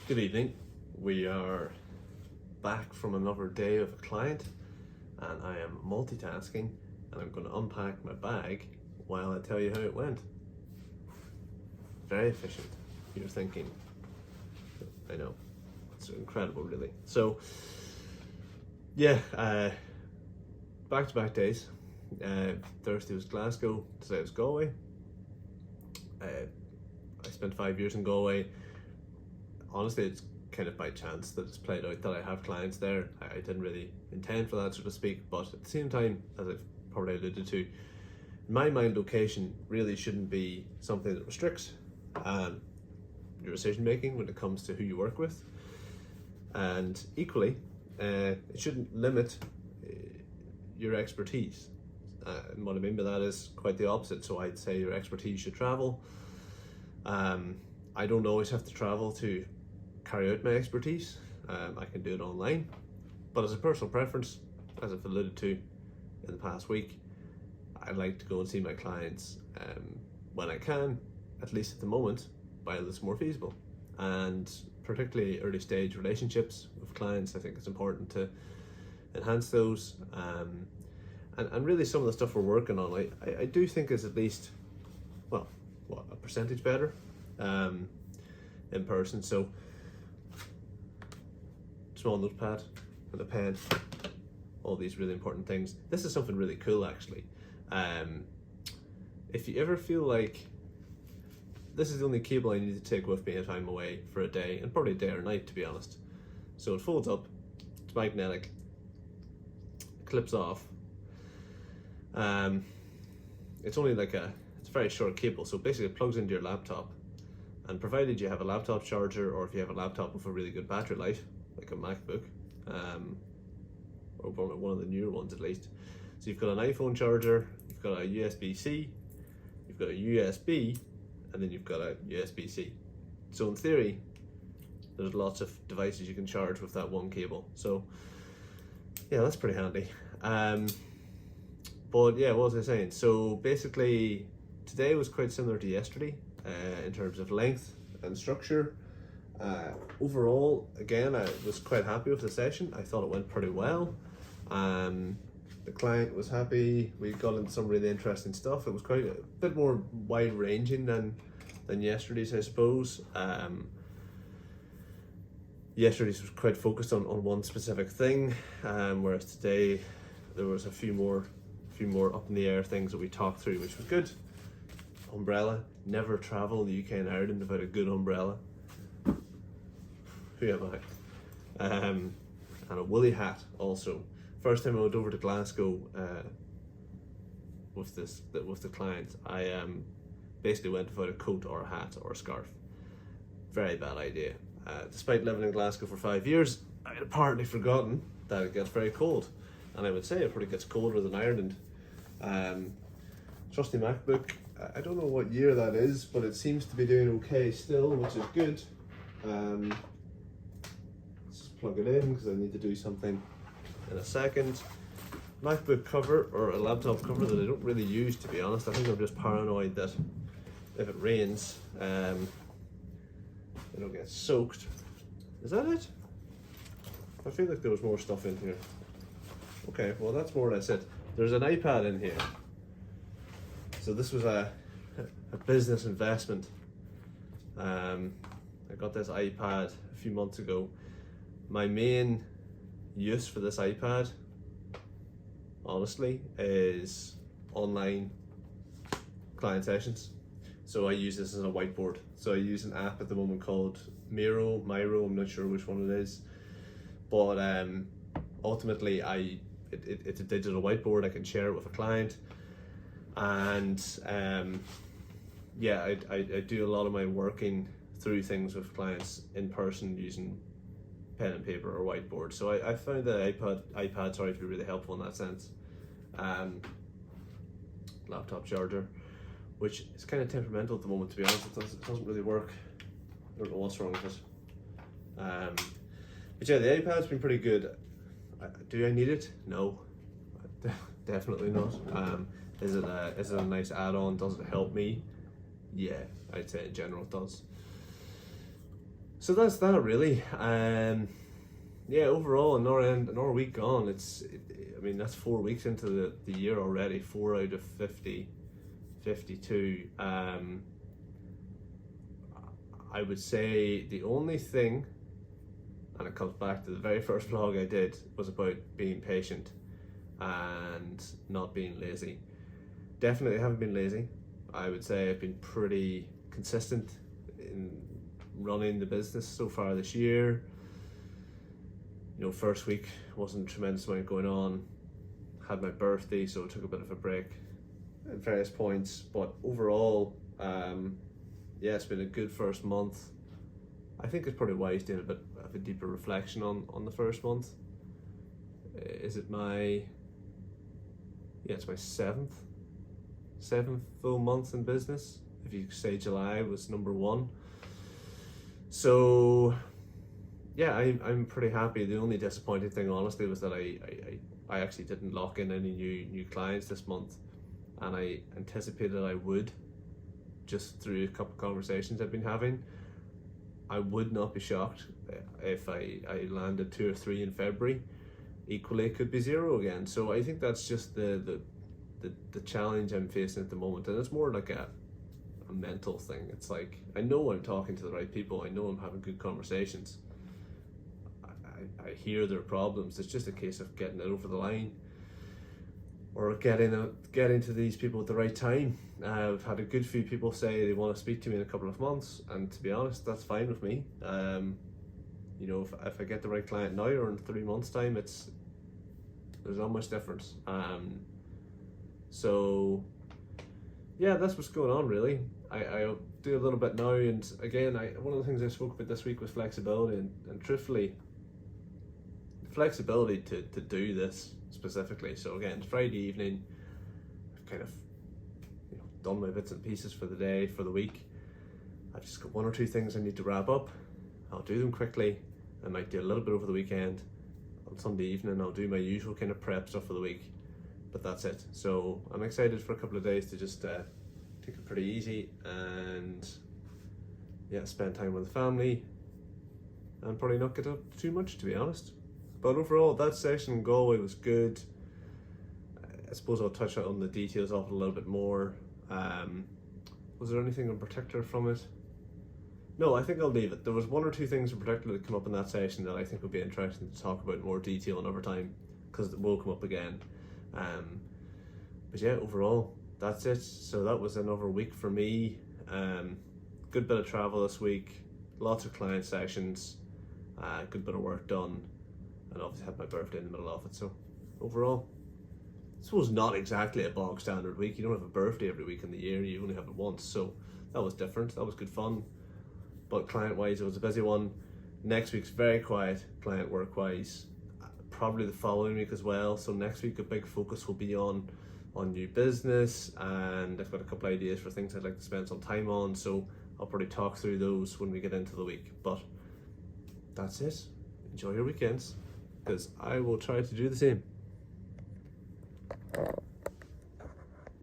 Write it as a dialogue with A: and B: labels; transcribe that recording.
A: Good evening. We are back from another day of a client, and I am multitasking, and I'm going to unpack my bag while I tell you how it went. Very efficient. You're thinking, I know, it's incredible, really. So, yeah, back-to-back days. Thursday was Glasgow, today was Galway. I spent 5 years in Galway. Honestly, it's kind of by chance that it's played out that I have clients there. I didn't really intend for that, so to speak, but at the same time, as I've probably alluded to, in my mind, location really shouldn't be something that restricts your decision making when it comes to who you work with, and equally, it shouldn't limit your expertise. And what I mean by that is quite the opposite. So I'd say your expertise should travel. I don't always have to travel to carry out my expertise. I can do it online, but as a personal preference, as I've alluded to in the past week, I like to go and see my clients when I can, at least at the moment, while it's more feasible. And particularly early stage relationships with clients, I think it's important to enhance those. And really some of the stuff we're working on, I do think is at least, well, what, a percentage better in person. So small notepad and a pen, all these really important things. This is something really cool, actually. If you ever feel like this is the only cable I need to take with me if I'm away for a day, and probably a day or night, to be honest. So it folds up, it's magnetic, clips off. It's only like it's a very short cable, so basically it plugs into your laptop, and provided you have a laptop charger, or if you have a laptop with a really good battery life, like a MacBook, or one of the newer ones at least. So you've got an iPhone charger, you've got a USB-C, you've got a USB, and then you've got a USB-C. So in theory, there's lots of devices you can charge with that one cable. So yeah, that's pretty handy. But yeah, what was I saying? So basically, today was quite similar to yesterday in terms of length and structure. Overall, again, I was quite happy with the session. I thought it went pretty well. The client was happy. We got into some really interesting stuff. It was quite a bit more wide-ranging than yesterday's, I suppose. Yesterday's was quite focused on one specific thing, whereas today there was a few more up in the air things that we talked through, which was good. Umbrella. Never travel the UK and Ireland without a good umbrella. Who am I? And a woolly hat also. First time I went over to Glasgow with the client, I basically went without a coat or a hat or a scarf. Very bad idea. Despite living in Glasgow for 5 years, I had apparently forgotten that it gets very cold. And I would say it probably gets colder than Ireland. Trusty MacBook, I don't know what year that is, but it seems to be doing okay still, which is good. Let's just plug it in because I need to do something in a second. MacBook cover, or a laptop cover that I don't really use, to be honest. I think I'm just paranoid that if it rains, it'll get soaked. Is that it? I feel like there was more stuff in here. Okay, well that's more or less it. There's an iPad in here. So this was a business investment. I got this iPad a few months ago. My main use for this iPad, honestly, is online client sessions. So I use this as a whiteboard. So I use an app at the moment called Miro, I'm not sure which one it is. But ultimately, it's a digital whiteboard. I can share it with a client, and yeah, I do a lot of my working through things with clients in person using pen and paper or whiteboard. So I found the iPad to be really helpful in that sense. Laptop charger, which is kind of temperamental at the moment, to be honest. It doesn't really work. I don't know what's wrong with it. But yeah, the iPad's been pretty good. Do I need it? No, definitely not. Is it a nice add-on? Does it help me? Yeah, I'd say in general it does. So that's that really. Yeah, overall, another week gone. I mean, that's 4 weeks into the year already. 4 out of 50, 52. I would say the only thing, and it comes back to the very first vlog I did, was about being patient and not being lazy. Definitely haven't been lazy. I would say I've been pretty consistent in running the business so far this year. You know, first week wasn't a tremendous amount going on. Had my birthday, so I took a bit of a break at various points. But overall, yeah, it's been a good first month. I think it's probably wise doing a bit of a deeper reflection on the first month. Is it it's my seventh full month in business. If you say July was number 1. So yeah, I'm pretty happy. The only disappointing thing, honestly, was that I actually didn't lock in any new clients this month, and I anticipated I would, just through a couple of conversations I've been having. I would not be shocked if I landed 2 or 3 in February. Equally, it could be 0 again. So I think that's just the challenge I'm facing at the moment, and it's more like a mental thing. It's like, I know I'm talking to the right people. I know I'm having good conversations. I hear their problems. It's just a case of getting it over the line, or getting to these people at the right time. I've had a good few people say they want to speak to me in a couple of months, and to be honest, that's fine with me. You know, if I get the right client now or in 3 months' time, there's not much difference. So yeah, that's what's going on really. I'll do a little bit now, and again, one of the things I spoke about this week was flexibility, and truthfully, flexibility to do this specifically. So again, it's Friday evening. I've kind of, you know, done my bits and pieces for the day, for the week. I've just got 1 or 2 things I need to wrap up. I'll do them quickly. I might do a little bit over the weekend. On Sunday evening, I'll do my usual kind of prep stuff for the week, but that's it. So I'm excited for a couple of days to just take it pretty easy and yeah, spend time with the family and probably not get up too much, to be honest. But overall, that session in Galway was good. I suppose I'll touch on the details of it a little bit more. Was there anything in particular from it? No, I think I'll leave it. There was 1 or 2 things in particular that come up in that session that I think would be interesting to talk about in more detail another time, because it will come up again. But yeah, overall, that's it. So that was another week for me. Good bit of travel this week, lots of client sessions, good bit of work done, and obviously had my birthday in the middle of it. So overall, I suppose not exactly a bog standard week. You don't have a birthday every week in the year, you only have it once, so that was different. That was good fun. But client wise, it was a busy one. Next week's very quiet client work wise, probably the following week as well. So next week a big focus will be on new business, and I've got a couple of ideas for things I'd like to spend some time on, so I'll probably talk through those when we get into the week. But that's it. Enjoy your weekends, because I will try to do the same.